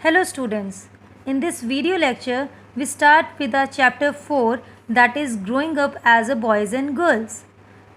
Hello students, in this video lecture we start with our chapter 4 that is growing up as a boys and girls।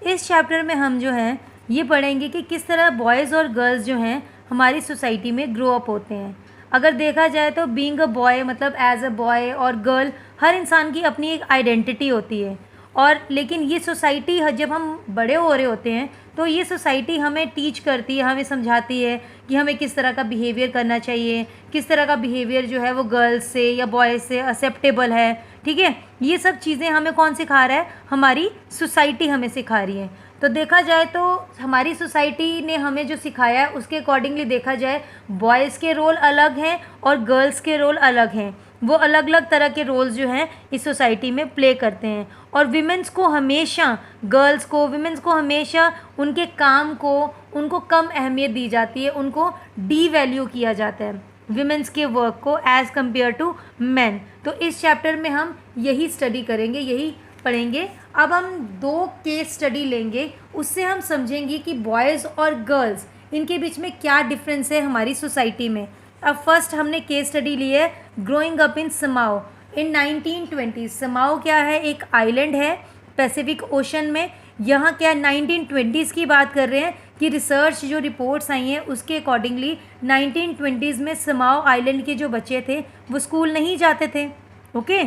इस chapter में हम जो हैं ये पढ़ेंगे कि किस तरह बॉयज़ और गर्ल्स जो हैं हमारी सोसाइटी में ग्रो अप होते हैं। अगर देखा जाए तो बीइंग अ बॉय मतलब एज अ बॉय और गर्ल हर इंसान की अपनी एक आइडेंटिटी होती है और लेकिन ये सोसाइटी जब हम बड़े हो रहे होते हैं तो ये सोसाइटी हमें टीच करती है, हमें समझाती है कि हमें किस तरह का बिहेवियर करना चाहिए, किस तरह का बिहेवियर जो है वो गर्ल्स से या बॉयज़ से एक्सेप्टेबल है। ठीक है, ये सब चीज़ें हमें कौन सिखा रहा है? हमारी सोसाइटी हमें सिखा रही है। तो देखा जाए तो हमारी सोसाइटी ने हमें जो सिखाया है उसके अकॉर्डिंगली देखा जाए बॉयज़ के रोल अलग हैं और गर्ल्स के रोल अलग हैं। वो अलग अलग तरह के रोल्स जो हैं इस सोसाइटी में प्ले करते हैं और विमेंस को हमेशा विमेंस को हमेशा उनके काम को उनको कम अहमियत दी जाती है, उनको डी वैल्यू किया जाता है विमेंस के वर्क को एज़ कम्पेयर टू मैन। तो इस चैप्टर में हम यही स्टडी करेंगे, यही पढ़ेंगे। अब हम 2 केस स्टडी लेंगे, उससे हम समझेंगे कि बॉयज़ और गर्ल्स इनके बीच में क्या डिफरेंस है हमारी सोसाइटी में। अब फर्स्ट हमने केस स्टडी ली है ग्रोइंग अप इन समाओ इन 1920। समाओ क्या है? एक आइलैंड है पैसिफिक ओशन में। यहाँ क्या 1920s की बात कर रहे हैं कि रिसर्च जो रिपोर्ट्स आई हैं उसके अकॉर्डिंगली 1920s में समाओ आइलैंड के जो बच्चे थे वो स्कूल नहीं जाते थे। ओके,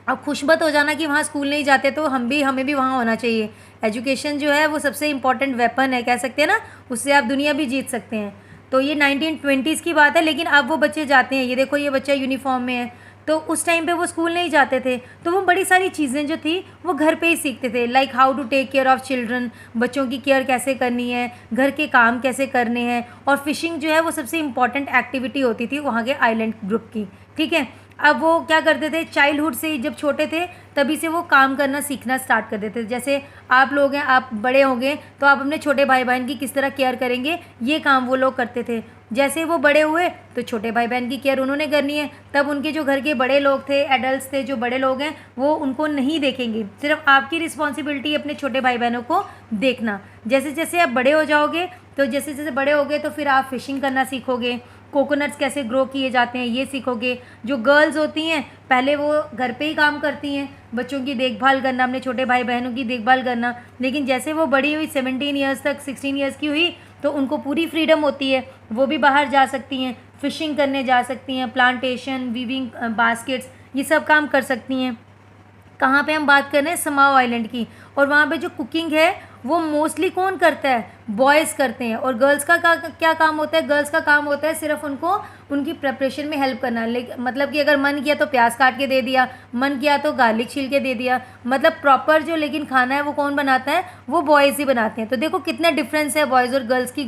अब खुशबत हो जाना कि वहाँ स्कूल नहीं जाते तो हमें भी वहाँ होना चाहिए। एजुकेशन जो है वो सबसे इम्पॉर्टेंट वेपन है, कह सकते हैं ना, उससे आप दुनिया भी जीत सकते हैं। तो ये 1920s की बात है, लेकिन अब वो बच्चे जाते हैं। ये देखो, ये बच्चा यूनिफॉर्म में है। तो उस टाइम पे वो स्कूल नहीं जाते थे, तो वो बड़ी सारी चीज़ें जो थी वो घर पे ही सीखते थे, like how to take care of children, बच्चों की केयर कैसे करनी है, घर के काम कैसे करने हैं। और फिशिंग जो है वो सबसे इम्पॉर्टेंट एक्टिविटी होती थी वहाँ के आइलैंड ग्रुप की। ठीक है, अब वो क्या करते थे, चाइल्डहुड से ही जब छोटे थे तभी से वो काम करना सीखना स्टार्ट कर देते थे। जैसे आप लोग हैं, आप बड़े होंगे तो आप अपने छोटे भाई बहन की किस तरह केयर करेंगे, ये काम वो लोग करते थे। जैसे वो बड़े हुए तो छोटे भाई बहन की केयर उन्होंने करनी है। तब उनके जो घर के बड़े लोग थे, एडल्ट्स थे, जो बड़े लोग हैं, वो उनको नहीं देखेंगे। सिर्फ आपकी रिस्पॉन्सिबिलिटी अपने छोटे भाई बहनों को देखना। जैसे जैसे आप बड़े हो जाओगे तो जैसे जैसे बड़े होगे तो फिर आप फिशिंग करना सीखोगे, कोकोनट्स कैसे ग्रो किए जाते हैं ये सीखोगे। जो गर्ल्स होती हैं पहले वो घर पे ही काम करती हैं, बच्चों की देखभाल करना, अपने छोटे भाई बहनों की देखभाल करना। लेकिन जैसे वो बड़ी हुई 17 ईयर्स तक, 16 ईयर्स की हुई तो उनको पूरी फ्रीडम होती है, वो भी बाहर जा सकती हैं, फ़िशिंग करने जा सकती हैं, प्लांटेशन, वीविंग बास्केट्स, ये सब काम कर सकती हैं। कहाँ पे हम बात कर रहे हैं? समाओ आइलैंड की। और वहाँ पे जो कुकिंग है वो मोस्टली कौन करता है? बॉयज़ करते हैं। और गर्ल्स का क्या काम होता है? गर्ल्स का काम होता है सिर्फ उनको उनकी प्रिपरेशन में हेल्प करना। मतलब कि अगर मन किया तो प्याज काट के दे दिया, मन किया तो गार्लिक छील के दे दिया। मतलब प्रॉपर जो लेकिन खाना है वो कौन बनाता है? वो बॉयज़ ही बनाते हैं। तो देखो कितना डिफरेंस है बॉयज़ और गर्ल्स की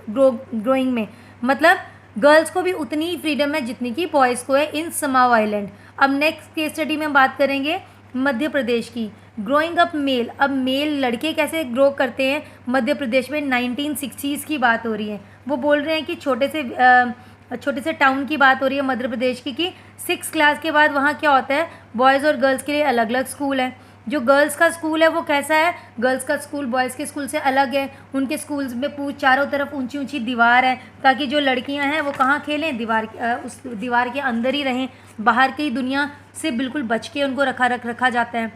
ग्रोइंग में। मतलब गर्ल्स को भी उतनी ही फ्रीडम है जितनी कि बॉयज़ को है इन समाओ आइलैंड। अब नेक्स्ट केस स्टडी में हम बात करेंगे मध्य प्रदेश की, ग्रोइंग अप मेल। अब मेल लड़के कैसे ग्रो करते हैं मध्य प्रदेश में, 1960s की बात हो रही है। वो बोल रहे हैं कि छोटे से टाउन की बात हो रही है मध्य प्रदेश की, कि 6 क्लास के बाद वहाँ क्या होता है, बॉयज़ और गर्ल्स के लिए अलग अलग स्कूल है। जो गर्ल्स का स्कूल है वो कैसा है? गर्ल्स का स्कूल बॉयज़ के स्कूल से अलग है। उनके स्कूल्स में चारों तरफ ऊंची ऊंची दीवार है, ताकि जो लड़कियां हैं वो कहाँ खेलें? उस दीवार के अंदर ही रहें, बाहर की दुनिया से बिल्कुल बच के उनको रखा जाता है।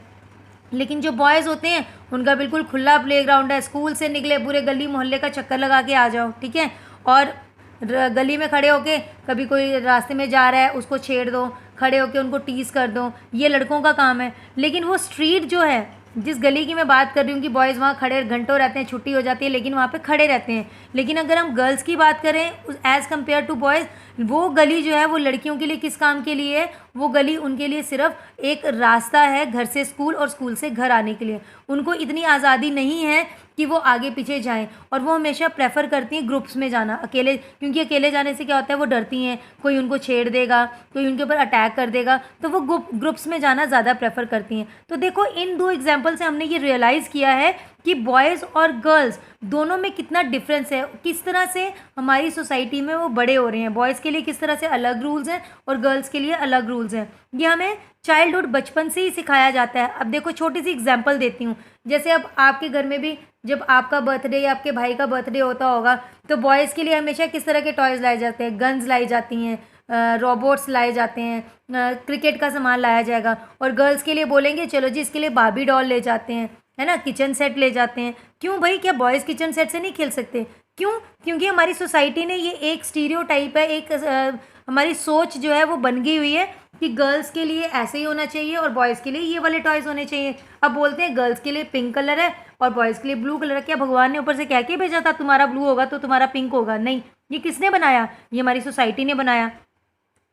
लेकिन जो बॉयज़ होते हैं उनका बिल्कुल खुला प्लेग्राउंड है। स्कूल से निकले पूरे गली मोहल्ले का चक्कर लगा के आ जाओ। ठीक है, और गली में खड़े होके कभी कोई रास्ते में जा रहा है उसको छेड़ दो, खड़े होके उनको टीज़ कर दो, ये लड़कों का काम है। लेकिन वो स्ट्रीट जो है, जिस गली की मैं बात कर रही हूँ कि बॉयज़ वहाँ खड़े घंटों रहते हैं, छुट्टी हो जाती है लेकिन वहाँ पे खड़े रहते हैं। लेकिन अगर हम गर्ल्स की बात करें एज़ कम्पेयर टू बॉयज़, वो गली जो है वो लड़कियों के लिए किस काम के लिए है? वो गली उनके लिए सिर्फ एक रास्ता है घर से स्कूल और स्कूल से घर आने के लिए। उनको इतनी आज़ादी नहीं है कि वो आगे पीछे जाएं, और वो हमेशा प्रेफर करती हैं ग्रुप्स में जाना, अकेले। क्योंकि अकेले जाने से क्या होता है, वो डरती हैं कोई उनको छेड़ देगा, कोई उनके ऊपर अटैक कर देगा, तो वो ग्रुप्स में जाना ज़्यादा प्रेफर करती हैं। तो देखो इन 2 एग्जाम्पल से हमने ये रियलाइज़ किया है कि बॉयज़ और गर्ल्स दोनों में कितना डिफरेंस है, किस तरह से हमारी सोसाइटी में वो बड़े हो रहे हैं। बॉयज़ के लिए किस तरह से अलग रूल्स हैं और गर्ल्स के लिए अलग रूल्स हैं। ये हमें चाइल्डहुड बचपन से ही सिखाया जाता है। अब देखो छोटी सी एग्जांपल देती हूँ। जैसे अब आपके घर में भी जब आपका बर्थडे या आपके भाई का बर्थडे होता होगा तो बॉयज़ के लिए हमेशा किस तरह के टॉयज़ लाए जाते हैं? गन्स लाई जाती हैं, रोबोट्स लाए जाते हैं, क्रिकेट का सामान लाया जाएगा, और गर्ल्स के लिए बोलेंगे चलो जी इसके लिए बार्बी डॉल ले जाते हैं, है ना, किचन सेट ले जाते हैं। क्यों भाई, क्या बॉयज़ किचन सेट से नहीं खेल सकते? क्यों? क्योंकि हमारी सोसाइटी ने ये एक स्टीरियोटाइप है, एक हमारी सोच जो है वो बन गई हुई है कि गर्ल्स के लिए ऐसे ही होना चाहिए और बॉयज़ के लिए ये वाले टॉयज़ होने चाहिए। अब बोलते हैं गर्ल्स के लिए पिंक कलर है और बॉयज़ के लिए ब्लू कलर है। क्या भगवान ने ऊपर से कह के भेजा था तुम्हारा ब्लू होगा तो तुम्हारा पिंक होगा? नहीं, ये किसने बनाया? ये हमारी सोसाइटी ने बनाया।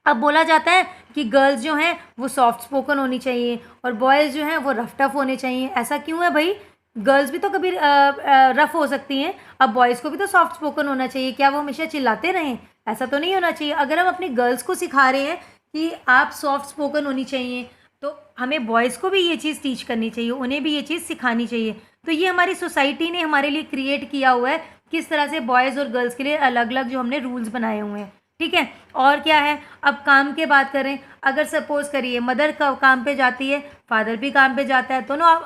अब बोला जाता है कि गर्ल्स जो हैं वो सॉफ्ट स्पोकन होनी चाहिए और बॉयज़ जो हैं वो रफ टफ होने चाहिए। ऐसा क्यों है भाई? गर्ल्स भी तो कभी रफ हो सकती हैं, अब बॉयज़ को भी तो सॉफ्ट स्पोकन होना चाहिए। क्या वो हमेशा चिल्लाते रहें? ऐसा तो नहीं होना चाहिए। अगर हम अपनी गर्ल्स को सिखा रहे हैं कि आप सॉफ्ट स्पोकन होनी चाहिए, तो हमें बॉयज़ को भी ये चीज़ टीच करनी चाहिए, उन्हें भी ये चीज़ सिखानी चाहिए। तो ये हमारी सोसाइटी ने हमारे लिए क्रिएट किया हुआ है, किस तरह से बॉयज़ और गर्ल्स के लिए अलग अलग जो हमने रूल्स बनाए हुए हैं। ठीक है, और क्या है, अब काम की बात करें, अगर सपोज़ करिए मदर काम पे जाती है, फादर भी काम पे जाता है, दोनों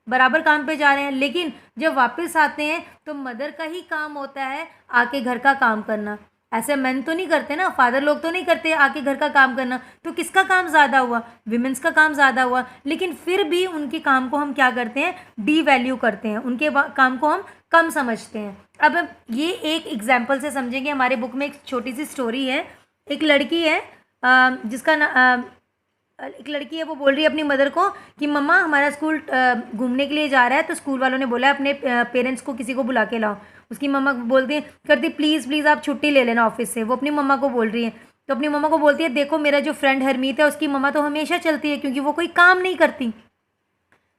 बराबर काम पे जा रहे हैं, लेकिन जब वापस आते हैं तो मदर का ही काम होता है आके घर का काम करना। ऐसे मेन तो नहीं करते ना, फादर लोग तो नहीं करते आके घर का काम करना। तो किसका काम ज़्यादा हुआ? विमेंस का काम ज़्यादा हुआ। लेकिन फिर भी उनके काम को हम क्या करते हैं? डी वैल्यू करते हैं, उनके काम को हम कम समझते हैं। अब ये एक एग्जाम्पल से समझेंगे। हमारे बुक में एक छोटी सी स्टोरी है। एक लड़की है एक लड़की है, वो बोल रही है अपनी मदर को कि मम्मा हमारा स्कूल घूमने के लिए जा रहा है, तो स्कूल वालों ने बोला है अपने पेरेंट्स को किसी को बुला के लाओ। उसकी मम्मा बोलती है, करती प्लीज़ प्लीज़ आप छुट्टी ले लेना ऑफिस से। वो अपनी मम्मा को बोल रही है, तो अपनी मम्मा को बोलती है देखो मेरा जो फ्रेंड हरमीत है उसकी मम्मा तो हमेशा चलती है क्योंकि वो कोई काम नहीं करती।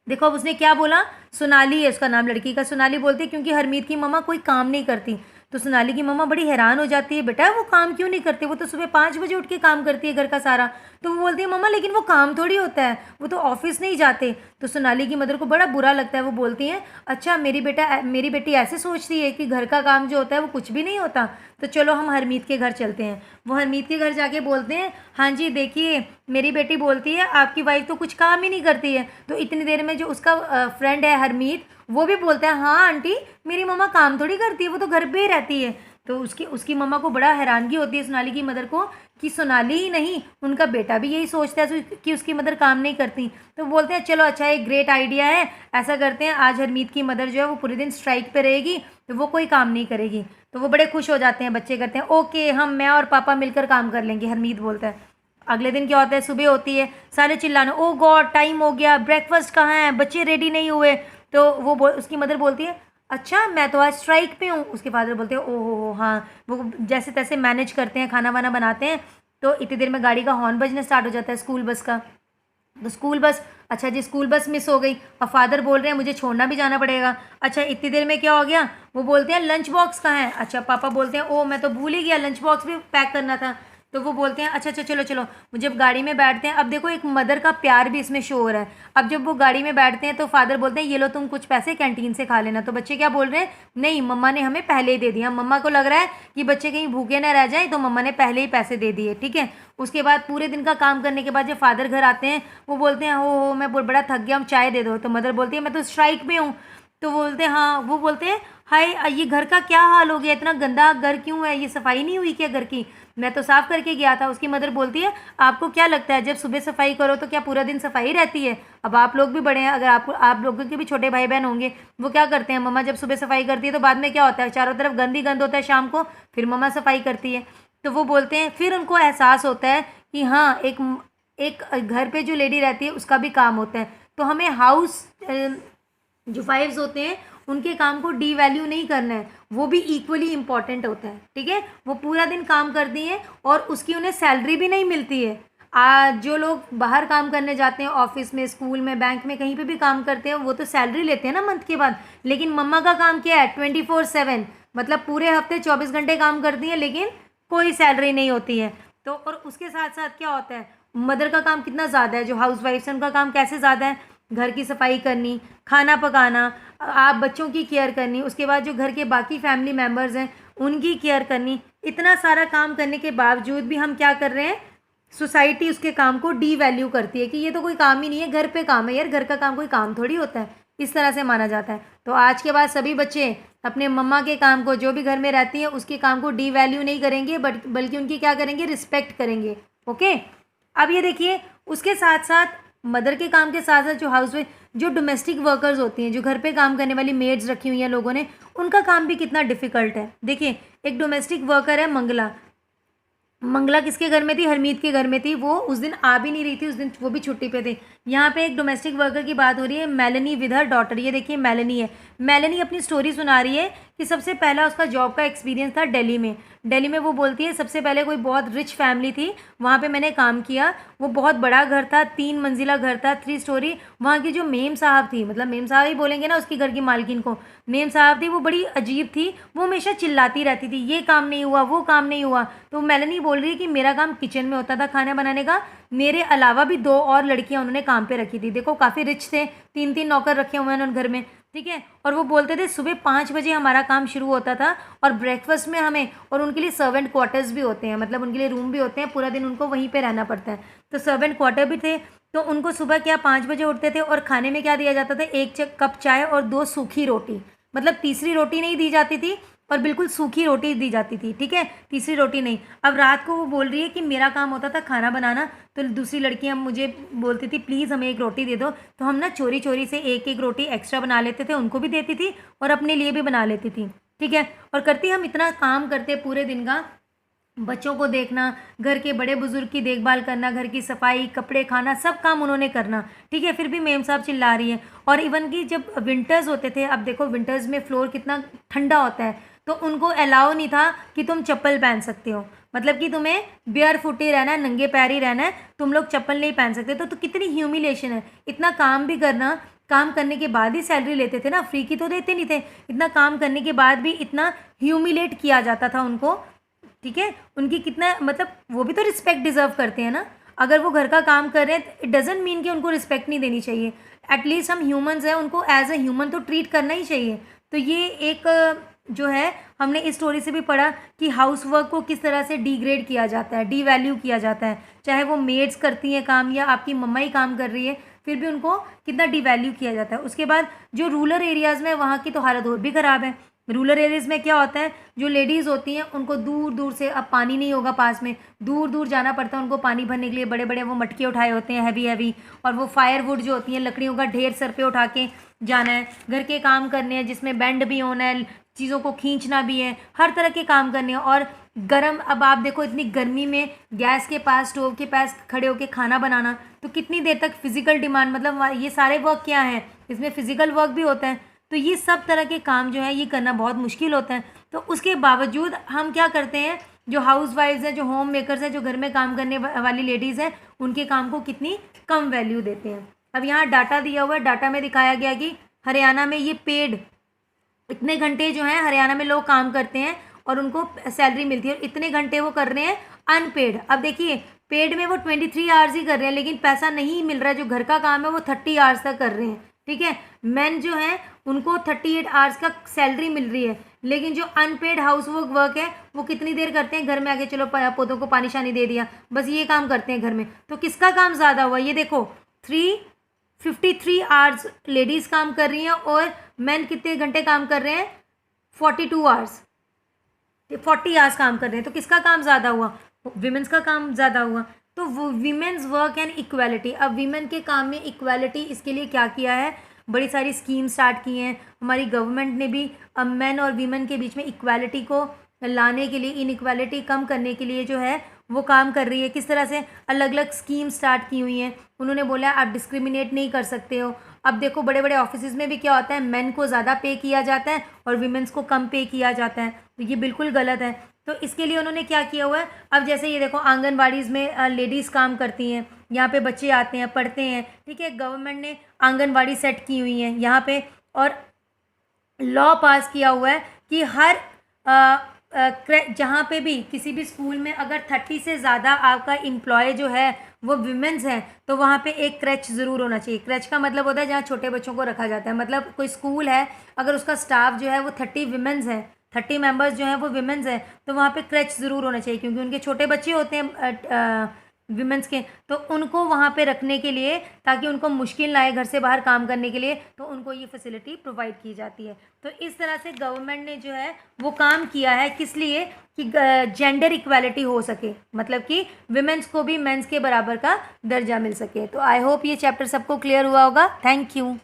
देखो अब उसने क्या बोला, सोनाली है उसका नाम लड़की का। सोनाली बोलती है क्योंकि हरमीत की मम्मा कोई काम नहीं करती। तो सोनाली की मम्मा बड़ी हैरान हो जाती है, बेटा वो काम क्यों नहीं करती, वो तो सुबह 5 बजे उठ के काम करती है घर का सारा। तो वो बोलती है मम्मा लेकिन वो काम थोड़ी होता है, वो तो ऑफिस नहीं जाते। तो सोनाली की मदर को बड़ा बुरा लगता है। वो बोलती हैं अच्छा मेरी बेटी ऐसे सोचती है कि घर का काम जो होता है वो कुछ भी नहीं होता, तो चलो हम हरमीत के घर चलते हैं। वो हरमीत के घर जाके बोलते हैं हाँ जी देखिए मेरी बेटी बोलती है आपकी वाइफ तो कुछ काम ही नहीं करती है। तो इतनी देर में जो उसका फ्रेंड है हरमीत, वो भी बोलता है हाँ आंटी मेरी मम्मा काम थोड़ी करती है, वो तो घर पे ही रहती है। तो उसकी मम्मा को बड़ा हैरानगी होती है सोनाली की मदर को कि सोनाली ही नहीं उनका बेटा भी यही सोचता है कि उसकी मदर काम नहीं करती। तो बोलते हैं चलो अच्छा एक ग्रेट आइडिया है, ऐसा करते हैं आज हरमीत की मदर जो है वो पूरे दिन स्ट्राइक पे रहेगी तो वो कोई काम नहीं करेगी। तो वो बड़े खुश हो जाते हैं, बच्चे करते हैं ओके मैं और पापा मिलकर काम कर लेंगे। हरमीत बोलता है। अगले दिन क्या होता है, सुबह होती है, सारे चिल्लाने ओ गॉड टाइम हो गया, ब्रेकफास्ट कहाँ है, बच्चे रेडी नहीं हुए। तो उसकी मदर बोलती है अच्छा मैं तो आज स्ट्राइक पे हूँ। उसके फादर बोलते हैं ओहो हाँ। वो जैसे तैसे मैनेज करते हैं, खाना वाना बनाते हैं। तो इतनी देर में गाड़ी का हॉर्न बजना स्टार्ट हो जाता है स्कूल बस का। तो स्कूल बस, अच्छा जी स्कूल बस मिस हो गई। अब फादर बोल रहे हैं मुझे छोड़ना भी जाना पड़ेगा। अच्छा इतनी देर में क्या हो गया, वो बोलते हैं लंच बॉक्स कहाँ है। अच्छा पापा बोलते हैं ओ मैं तो भूल ही गया, लंच बॉक्स भी पैक करना था। तो वो बोलते हैं अच्छा चलो चलो। जब गाड़ी में बैठते हैं, अब देखो एक मदर का प्यार भी इसमें शो हो रहा है। अब जब वो गाड़ी में बैठते हैं तो फादर बोलते हैं ये लो तुम कुछ पैसे कैंटीन से खा लेना। तो बच्चे क्या बोल रहे हैं, नहीं मम्मा ने हमें पहले ही दे दिया। मम्मा को लग रहा है कि बच्चे कहीं भूखे ना रह जाए, तो मम्मा ने पहले ही पैसे दे दिए। ठीक है, उसके बाद पूरे दिन का काम करने के बाद जब फादर घर आते हैं, वो बोलते हैं हो मैं बड़ा थक गया हूँ, चाय दे दो। तो मदर बोलती है मैं तो स्ट्राइक में हूँ। तो बोलते हैं हाँ, वो बोलते हैं हाय ये घर का क्या हाल हो गया, इतना गंदा घर क्यों है, ये सफाई नहीं हुई क्या घर की, मैं तो साफ़ करके गया था। उसकी मदर बोलती है आपको क्या लगता है जब सुबह सफाई करो तो क्या पूरा दिन सफाई रहती है। अब आप लोग भी बड़े हैं, अगर आप लोगों के भी छोटे भाई बहन होंगे, वो क्या करते हैं, मम्मा जब सुबह सफाई करती है तो बाद में क्या होता है, चारों तरफ गंद ही गंद होता है, शाम को फिर मम्मा सफाई करती है। तो वो बोलते हैं फिर उनको एहसास होता है कि हाँ एक घर पे जो लेडी रहती है उसका भी काम होता है। तो हमें हाउस जो वाइफ्स होते हैं उनके काम को डी वैल्यू नहीं करना है, वो भी इक्वली इम्पॉर्टेंट होता है। ठीक है, वो पूरा दिन काम करती हैं और उसकी उन्हें सैलरी भी नहीं मिलती है। आज जो लोग बाहर काम करने जाते हैं, ऑफिस में, स्कूल में, बैंक में, कहीं पे भी काम करते हैं, वो तो सैलरी लेते हैं ना मंथ के बाद। लेकिन मम्मा का काम क्या है, 24/7, मतलब पूरे हफ्ते 24 घंटे काम करती हैं लेकिन कोई सैलरी नहीं होती है। तो और उसके साथ साथ क्या होता है, मदर का काम कितना ज़्यादा है, जो हाउस वाइफ है उनका काम कैसे ज़्यादा है, घर की सफाई करनी, खाना पकाना, आप बच्चों की केयर करनी, उसके बाद जो घर के बाकी फैमिली मेम्बर्स हैं उनकी केयर करनी। इतना सारा काम करने के बावजूद भी हम क्या कर रहे हैं, सोसाइटी उसके काम को डी वैल्यू करती है कि ये तो कोई काम ही नहीं है, घर पे काम है यार, घर का काम कोई काम थोड़ी होता है। इस तरह से माना जाता है। तो आज के बाद सभी बच्चे अपने मम्मा के काम को, जो भी घर में रहती है उसके काम को डी वैल्यू नहीं करेंगे, बट बल्कि उनकी क्या करेंगे, रिस्पेक्ट करेंगे। ओके, अब ये देखिए, उसके साथ साथ मदर के काम के साथ साथ जो हाउस वाइफ, जो डोमेस्टिक वर्कर्स होती हैं, जो घर पे काम करने वाली मेड्स रखी हुई हैं लोगों ने, उनका काम भी कितना डिफिकल्ट है। देखिए, एक डोमेस्टिक वर्कर है मंगला। मंगला किसके घर में थी, हरमीत के घर में थी। वो उस दिन आ भी नहीं रही थी, उस दिन वो भी छुट्टी पे थे। यहाँ पे एक डोमेस्टिक वर्कर की बात हो रही है, मेलेनी विद हर डॉटर। ये देखिए मेलेनी है। मेलेनी अपनी स्टोरी सुना रही है कि सबसे पहला उसका जॉब का एक्सपीरियंस था दिल्ली में। दिल्ली में वो बोलती है सबसे पहले कोई बहुत रिच फैमिली थी, वहाँ पे मैंने काम किया। वो बहुत बड़ा घर था, 3 मंजिला घर था, 3 स्टोरी। वहाँ की जो मेम साहब थी, मतलब मेम साहब ही बोलेंगे ना उसकी घर की मालकिन को, मेम साहब थी, वो बड़ी अजीब थी। वो हमेशा चिल्लाती रहती थी, ये काम नहीं हुआ, वो काम नहीं हुआ। तो मेलेनी बोल रही है कि मेरा काम किचन में होता था खाना बनाने का, मेरे अलावा भी 2 और लड़कियां उन्होंने काम पे रखी थी। देखो काफ़ी रिच थे, 3-3 नौकर रखे हुए हैं उन्होंने घर में, ठीक है। और वो बोलते थे सुबह 5 बजे हमारा काम शुरू होता था, और ब्रेकफास्ट में हमें, और उनके लिए सर्वेंट क्वार्टर्स भी होते हैं, मतलब उनके लिए रूम भी होते हैं, पूरा दिन उनको वहीं पे रहना पड़ता है। तो सर्वेंट क्वार्टर भी थे। तो उनको सुबह क्या 5 बजे उठते थे, और खाने में क्या दिया जाता था, 1 कप चाय और 2 सूखी रोटी, मतलब तीसरी रोटी नहीं दी जाती थी, और बिल्कुल सूखी रोटी दी जाती थी, ठीक है, तीसरी रोटी नहीं। अब रात को वो बोल रही है कि मेरा काम होता था खाना बनाना, तो दूसरी लड़कियां मुझे बोलती थी प्लीज़ हमें एक रोटी दे दो, तो हम ना चोरी चोरी से एक एक रोटी एक्स्ट्रा बना लेते थे, उनको भी देती थी और अपने लिए भी बना लेती थी, ठीक है। और करती हम इतना काम करते पूरे दिन का, बच्चों को देखना, घर के बड़े बुजुर्ग की देखभाल करना, घर की सफाई, कपड़े, खाना, सब काम उन्होंने करना, ठीक है। फिर भी मेम साहब चिल्ला रही है। और इवन कि जब विंटर्स होते थे, अब देखो विंटर्स में फ्लोर कितना ठंडा होता है, तो उनको अलाउ नहीं था कि तुम चप्पल पहन सकते हो, मतलब कि तुम्हें बेयर फुट ही रहना है, नंगे पैर ही रहना है, तुम लोग चप्पल नहीं पहन सकते। तो कितनी ह्यूमिलेशन है, इतना काम भी करना, काम करने के बाद ही सैलरी लेते थे ना, फ्री की तो देते नहीं थे। इतना काम करने के बाद भी इतना ह्यूमिलेट किया जाता था उनको, ठीक है। उनकी कितना, मतलब वो भी तो रिस्पेक्ट डिजर्व करते हैं ना। अगर वो घर का काम कर रहे हैं, इट डजेंट मीन कि उनको रिस्पेक्ट नहीं देनी चाहिए। एटलीस्ट हम ह्यूमंस हैं, उनको एज अ ह्यूमन तो ट्रीट करना ही चाहिए। तो ये एक जो है, हमने इस स्टोरी से भी पढ़ा कि हाउस वर्क को किस तरह से डिग्रेड किया जाता है, डी वैल्यू किया जाता है। चाहे वो मेड्स करती हैं काम, या आपकी मम्मा ही काम कर रही है, फिर भी उनको कितना डी वैल्यू किया जाता है। उसके बाद जो रूरल एरियाज़ में, वहाँ की तो हालत और भी ख़राब है। रूरल एरियाज़ में क्या होता है, जो लेडीज़ होती हैं उनको दूर दूर से, अब पानी नहीं होगा पास में, दूर दूर जाना पड़ता है उनको पानी भरने के लिए। बड़े बड़े वो मटके उठाए होते हैं, हैवी हैवी, और वो फायरवुड जो होती हैं, लकड़ियों का ढेर सर पे उठा के जाना है, घर के काम करने हैं जिसमें बेंड भी होना है, चीज़ों को खींचना भी है, हर तरह के काम करने हैं। और गरम, अब आप देखो इतनी गर्मी में गैस के पास, स्टोव के पास खड़े होकर खाना बनाना, तो कितनी देर तक फिजिकल डिमांड, मतलब ये सारे वर्क क्या है, इसमें फिजिकल वर्क भी होता है। तो ये सब तरह के काम जो है ये करना बहुत मुश्किल होता है। तो उसके बावजूद हम क्या करते हैं, जो हाउस वाइफ्स हैं, जो होम मेकर्स हैं, जो घर में काम करने वाली लेडीज़ हैं, उनके काम को कितनी कम वैल्यू देते हैं। अब यहाँ डाटा दिया हुआ है, डाटा में दिखाया गया कि हरियाणा में ये पेड, इतने घंटे जो हैं हरियाणा में लोग काम करते हैं और उनको सैलरी मिलती है, और इतने घंटे वो कर रहे हैं अनपेड। अब देखिए, पेड में वो 23 आवर्स ही कर रहे हैं, लेकिन पैसा नहीं मिल रहा है। जो घर का काम है वो 30 आवर्स तक कर रहे हैं, ठीक है। मैन जो है उनको 38 आवर्स का सैलरी मिल रही है, लेकिन जो अनपेड हाउस वर्क है वो कितनी देर करते हैं, घर में आके चलो पौधों को पानी शानी दे दिया, बस ये काम करते हैं घर में। तो किसका काम ज़्यादा हुआ, ये देखो 353 आवर्स लेडीज़ काम कर रही हैं, और मैन कितने घंटे काम कर रहे हैं, 42 आवर्स, 40 आवर्स काम कर रहे हैं। तो किसका काम ज़्यादा हुआ, विमेंस का काम ज़्यादा हुआ। तो वो वीमेंस वर्क एंड इक्वालिटी, अब वीमेन के काम में इक्वालिटी, इसके लिए क्या किया है, बड़ी सारी स्कीम स्टार्ट की हैं हमारी गवर्नमेंट ने भी। अब मैन और वीमेन के बीच में इक्वालिटी को लाने के लिए, इनइक्वालिटी कम करने के लिए जो है वो काम कर रही है। किस तरह से अलग अलग स्कीम स्टार्ट की हुई हैं। उन्होंने बोला आप डिस्क्रिमिनेट नहीं कर सकते हो। अब देखो बड़े बड़े ऑफिस में भी क्या होता है, मेन को ज़्यादा पे किया जाता है और वीमेंस को कम पे किया जाता है, तो ये बिल्कुल गलत है। तो इसके लिए उन्होंने क्या किया हुआ है, अब जैसे ये देखो आंगनबाड़ीज़ में लेडीज़ काम करती हैं, यहाँ पे बच्चे आते हैं पढ़ते हैं, ठीक है। गवर्नमेंट ने आंगनबाड़ी सेट की हुई हैं यहाँ पे, और लॉ पास किया हुआ है कि हर जहाँ पे भी किसी भी स्कूल में अगर 30 से ज़्यादा आपका एम्प्लॉय जो है वो विमेंस हैं, तो वहाँ पे एक क्रैच ज़रूर होना चाहिए। क्रैच का मतलब होता है जहाँ छोटे बच्चों को रखा जाता है, मतलब कोई स्कूल है अगर उसका स्टाफ जो है वो 30 विमेंस हैं, 30 मेंबर्स जो हैं वो विमेंस हैं, तो वहाँ पे क्रैच ज़रूर होना चाहिए, क्योंकि उनके छोटे बच्चे होते हैं विमेंस के, तो उनको वहाँ पे रखने के लिए, ताकि उनको मुश्किल ना आए घर से बाहर काम करने के लिए, तो उनको ये फैसिलिटी प्रोवाइड की जाती है। तो इस तरह से गवर्नमेंट ने जो है वो काम किया है, किस लिए कि जेंडर इक्वालिटी हो सके, मतलब कि विमेंस को भी मेंस के बराबर का दर्जा मिल सके। तो आई होप ये चैप्टर सबको क्लियर हुआ होगा। Thank you.